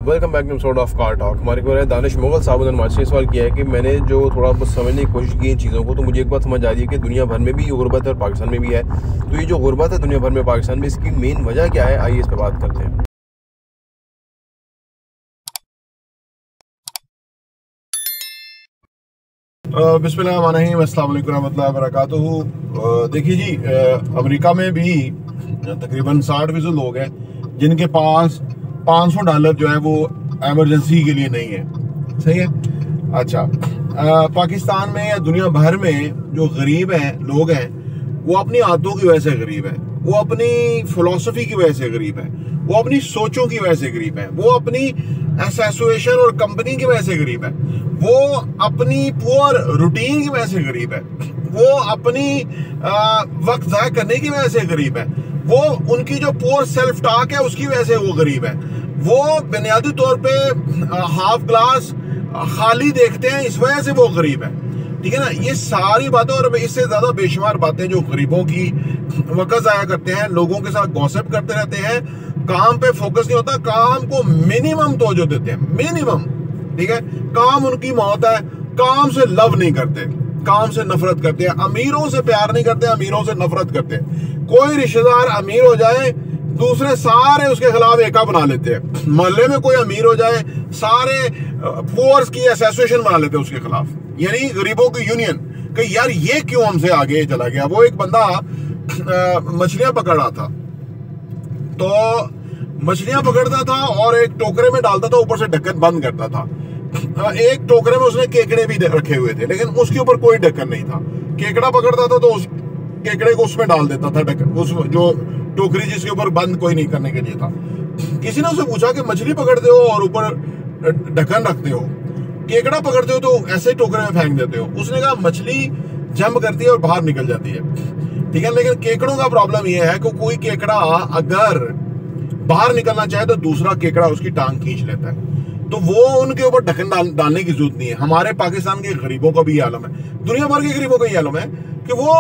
Welcome back to sort of car talk. हमारे को दानिश मुगल साहब ने मुझसे सवाल किया है कि मैंने जो थोड़ा बहुत समझने की कोशिश की इन चीज़ों को, तो मुझे एक बात समझ आ रही है कि दुनिया भर में भी ये गुर्बत है और पाकिस्तान में भी है। तो ये जो गुर्बत है दुनिया भर में, पाकिस्तान में, इसकी मेन वजह क्या है, आइए इस पर बात करते हैं। बिस्मिल्लाहिर्रहमानिर्रहीम, अस्सलाम वालेकुम रहमतुल्लाहि व बरकातुहू। देखिए जी, अमेरिका में भी तकरीबन 60% लोग हैं जिनके पास $500 जो है वो एमरजेंसी के लिए नहीं है। सही है। अच्छा, पाकिस्तान में या दुनिया भर में जो गरीब हैं लोग हैं, वो अपनी आदतों की वजह से गरीब हैं, वो अपनी फिलॉसफी की वजह से गरीब हैं, वो अपनी सोचों की वजह से गरीब हैं, वो अपनी एसोसिएशन और कंपनी की वजह से गरीब है, वो अपनी पुअर रूटीन की वजह से गरीब है, वो अपनी वक्त ज़ाया करने की वजह से गरीब है, वो उनकी जो पुअर सेल्फ टॉक है उसकी वजह से वो गरीब है, वो बुनियादी तौर पे हाफ ग्लास खाली देखते हैं, इस वजह से वो गरीब है। ठीक है ना। ये सारी बातें और इससे ज्यादा बेशुमार बातें जो गरीबों की वक्त ज़ाया करते हैं, लोगों के साथ गॉसिप करते रहते हैं, काम पे फोकस नहीं होता, काम को मिनिमम तवज्जो देते हैं, मिनिमम। ठीक है। काम उनकी मौत है, काम से लव नहीं करते, काम से नफरत करते हैं, अमीरों से प्यार नहीं करते, अमीरों से नफरत करते हैं। कोई रिश्तेदार अमीर हो जाए, दूसरे सारे उसके खिलाफ एका बना लेते हैं। मोहल्ले में कोई अमीर हो जाए, सारे पुअर्स की एसोसिएशन बना लेते हैं उसके खिलाफ, यानी गरीबों की यूनियन, कि यार ये क्यों हमसे आगे चला गया। वो एक बंदा मछलियां पकड़ रहा था, तो मछलियां पकड़ता था और एक टोकरे में डालता था, ऊपर से ढक्कन बंद करता था। एक टोकरे में उसने केकड़े भी रखे हुए थे, लेकिन उसके ऊपर कोई ढक्कन नहीं था। केकड़ा पकड़ता था तो उस केकड़े को उसमें डाल देता था, ढक्कन उस जो टोकरी जिसके ऊपर बंद कोई नहीं करने के लिए था। किसी ने उससे पूछा कि मछली पकड़ते हो और ऊपर ढक्कन रखते हो, केकड़ा पकड़ते हो तो ऐसे टोकरे में फेंक देते हो। उसने कहा मछली जंप करती है और बाहर निकल जाती है। ठीक है, लेकिन केकड़ों का प्रॉब्लम यह है कि कोई केकड़ा अगर बाहर निकलना चाहे तो दूसरा केकड़ा उसकी टांग खींच लेता है, तो वो उनके ऊपर ढक्कन डालने की जरूरत नहीं है। हमारे पाकिस्तान के गरीबों का भी ये आलम है, दुनिया भर के गरीबों का ये आलम है कि वो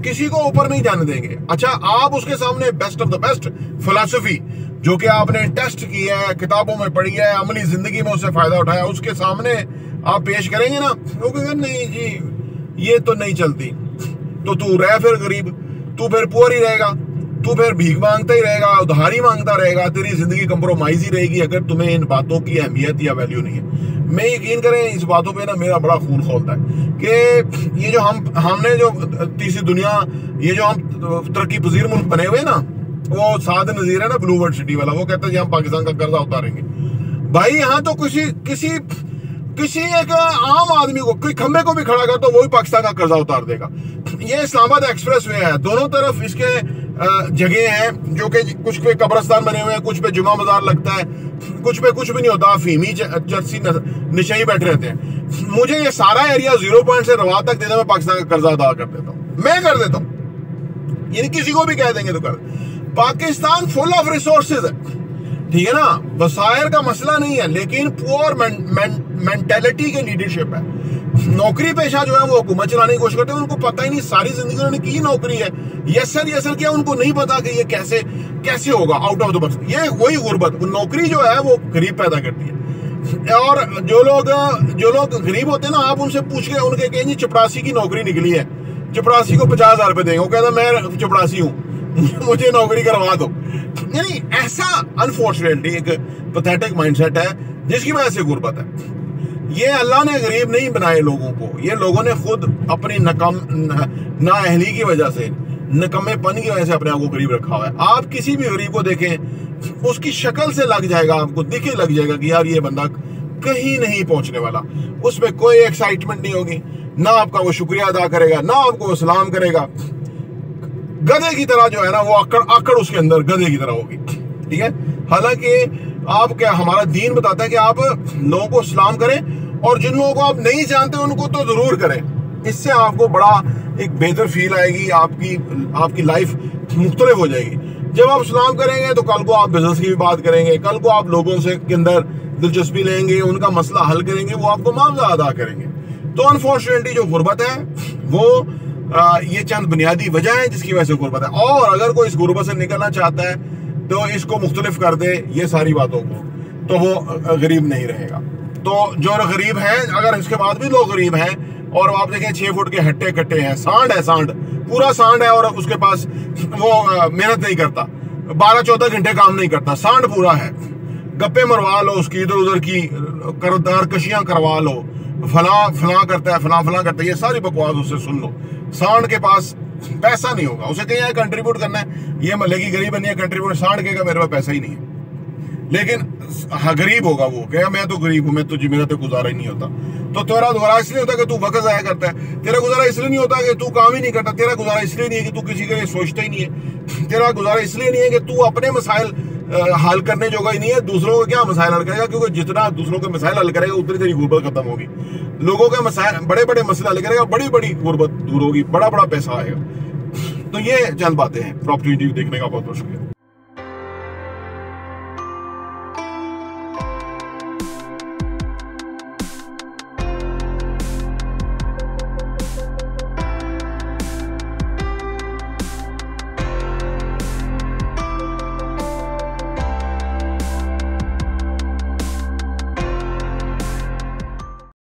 किसी को ऊपर नहीं जाने देंगे। अच्छा, आप उसके सामने best of the best philosophy जो कि आपने टेस्ट किया है, किताबों में पढ़ी है, अमली जिंदगी में उससे फायदा उठाया, उसके सामने आप पेश करेंगे ना, वो कहेंगे नहीं जी ये तो नहीं चलती, तो तू रह फिर गरीब, तू फिर पुअर ही रहेगा, तू फिर भीख मांगता ही रहेगा, उधारी मांगता रहेगा, तेरी जिंदगी कंप्रोमाइज ही रहेगी अगर तुम्हें इन बातों की अहमियत या वैल्यू नहीं है। मैं यकीन करें इस बातों पे ना मेरा बड़ा खून खौलता है कि ये जो हमने जो तीसरी दुनिया, ये जो हम तरक्की पजीर मुल्क बने हुए ना, वो साद नजीर है ना ब्लू वर्ल्ड सिटी वाला, वो कहता है हम पाकिस्तान का कर्जा उतारेंगे। भाई यहाँ तो किसी एक आम आदमी को, कोई खंबे को भी खड़ा कर तो वही पाकिस्तान का कर्जा उतार देगा। ये इस्लामाबाद एक्सप्रेस वे है, दोनों तरफ इसके जगह हैं जो कि कुछ पे कब्रिस्तान बने हुए हैं, कुछ पे जुमा बाजार लगता है, कुछ पे कुछ भी नहीं होता, फीमी चर्सी निशाई बैठे रहते हैं। मुझे ये सारा एरिया 0 पॉइंट से रवा तक देना, मैं पाकिस्तान का कर्जा अदा कर देता हूँ, मैं कर देता हूँ, यानी किसी को भी कह देंगे तो कर। पाकिस्तान फुल ऑफ रिसोर्सेज है, ठीक है ना, वसायर का मसला नहीं है, लेकिन पुअर मेंटेलिटी की लीडरशिप है। नौकरी पेशा जो है वो हुकूमत चलाने की कोशिश करते हैं, उनको पता ही नहीं, सारी जिंदगी उन्होंने की नौकरी है, यस किया, उनको नहीं पता कि ये कैसे होगा आउट ऑफ द बॉक्स। ये वही गुर्बत, नौकरी जो है वो गरीब पैदा करती है। और जो लोग गरीब होते हैं ना, आप उनसे पूछ के उनके कहेंगे चपरासी की नौकरी निकली है, चपरासी को 50,000 रुपए देंगे, वो कहता मैं चपरासी हूँ, मुझे नौकरी करवा दो। यानी ऐसा अनफॉर्चुनेटली एक पैथेटिक माइंडसेट है जिसकी वजह से गुर्बत है। ये अल्लाह ने गरीब नहीं बनाए लोगों को, ये लोगों ने खुद अपनी नाअहली की वजह से, नकम्मेपन की वजह से अपने आप को गरीब रखा हुआ है। आप किसी भी गरीब को देखें, उसकी शक्ल से लग जाएगा, आपको दिखे लग जाएगा कि यार ये बंदा कहीं नहीं पहुंचने वाला, उसमें कोई एक्साइटमेंट नहीं होगी, ना आपका वो शुक्रिया अदा करेगा, ना आपको वो सलाम करेगा। गधे की तरह जो है ना, वो आकड़ उसके अंदर गधे की तरह होगी। ठीक है। हालांकि आप क्या, हमारा दीन बताता है कि आप लोगों को सलाम करें और जिन लोगों को आप नहीं जानते उनको तो जरूर करें। इससे आपको बड़ा एक बेहतर फील आएगी, आपकी लाइफ मुख्तलिफ हो जाएगी। जब आप सलाम करेंगे तो कल को आप बिजनेस की भी बात करेंगे, कल को आप लोगों से के अंदर दिलचस्पी लेंगे, उनका मसला हल करेंगे, वो आपको मुआवजा अदा करेंगे। तो अनफॉर्चुनेटली जो गुर्बत है वो ये चंद बुनियादी वजह है जिसकी वजह से गुर्बत है। और अगर कोई इस गुर्बत से निकलना चाहता है तो इसको मुख्तलिफ कर दे ये सारी बातों को, تو وہ غریب نہیں رہے گا. تو جو غریب ہیں، اگر اس کے بعد بھی لوگ غریب ہیں اور آپ دیکھیں 6 فٹ کے ہٹے کٹے ہیں، سانڈ ہے، سانڈ پورا سانڈ ہے، اور اس کے پاس وہ محنت نہیں کرتا، 12-14 گھنٹے کام نہیں کرتا، سانڈ پورا ہے، گپے مروا لو اس کی، ادھر ادھر کی کردار کشیاں کروا لو، فلاں کرتا ہے، فلاں کرتا ہے، یہ ساری بکواس اس سے سن لو. سانڈ کے پاس پیسہ نہیں ہوگا، اسے کہیں کنٹریبیوٹ کرنا ہے، یہ محلے کی غریب نہیں ہے کنٹریبیوٹ، سانڈ کہے گا میرے پاس پیسہ ہی نہیں ہے. لیکن غریب ہوگا وہ کہ میں تو غریب ہوں، میرا تو گزارا ہی نہیں ہوتا. تو تیرا گزارا اس لیے ہوتا کہ تو وقت ضائع کرتا ہے، تیرا گزارا اس لیے نہیں ہوتا کہ تو کام ہی نہیں کرتا، تیرا گزارا اس لیے نہیں ہے کہ تو کسی کے لیے سوچتا ہی نہیں ہے، تیرا گزارا اس لیے نہیں ہے کہ تو اپنے مسائل حل کرنے جوگا ہی نہیں ہے. دوسروں کے کیا مسائل حل کرے گا؟ کیونکہ جتنا دوسروں کے مسائل حل کرے گا اتنی تیری غربت ختم ہوگی. لوگوں کے مسائل، بڑے بڑے مسئلے حل کرے گا، بڑی بڑی غربت دور ہوگی، بڑا پیسہ آئے گا. تو یہ چند باتیں ہیں. پراپرٹی دیکھنے کا بہت بہت شکریہ.